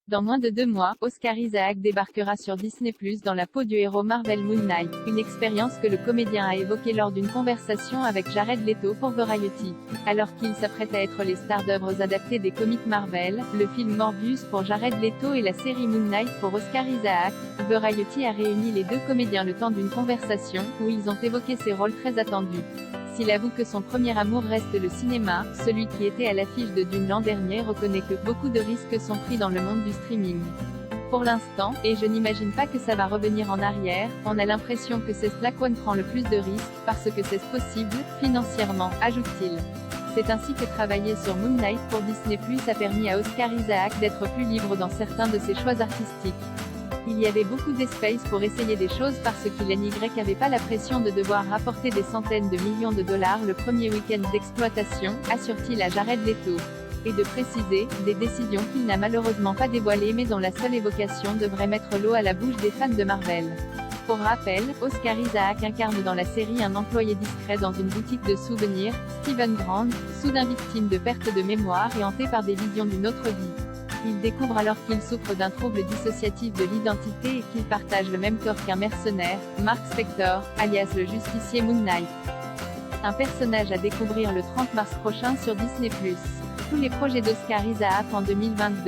Dans moins de 2 mois, Oscar Isaac débarquera sur Disney+ dans la peau du héros Marvel Moon Knight, une expérience que le comédien a évoquée lors d'une conversation avec Jared Leto pour Variety. Alors qu'il s'apprête à être les stars d'œuvres adaptées des comics Marvel, le film Morbius pour Jared Leto et la série Moon Knight pour Oscar Isaac, Variety a réuni les deux comédiens le temps d'une conversation, où ils ont évoqué ces rôles très attendus. S'il avoue que son premier amour reste le cinéma, celui qui était à l'affiche de Dune l'an dernier reconnaît que beaucoup de risques sont pris dans le monde du streaming. Pour l'instant, et je n'imagine pas que ça va revenir en arrière, on a l'impression que c'est là qu'on prend le plus de risques, parce que c'est possible, financièrement, ajoute-t-il. C'est ainsi que travailler sur Moon Knight pour Disney+ a permis à Oscar Isaac d'être plus libre dans certains de ses choix artistiques. Il y avait beaucoup d'espace pour essayer des choses parce qu'il n'avait pas la pression de devoir rapporter des centaines de millions de dollars le premier week-end d'exploitation, assure-t-il à Jared Leto. Et de préciser, des décisions qu'il n'a malheureusement pas dévoilées mais dont la seule évocation devrait mettre l'eau à la bouche des fans de Marvel. Pour rappel, Oscar Isaac incarne dans la série un employé discret dans une boutique de souvenirs, Steven Grant, soudain victime de perte de mémoire et hanté par des visions d'une autre vie. Il découvre alors qu'il souffre d'un trouble dissociatif de l'identité et qu'il partage le même corps qu'un mercenaire, Mark Spector, alias le justicier Moon Knight. Un personnage à découvrir le 30 mars prochain sur Disney+. Tous les projets d'Oscar Isaac en 2022.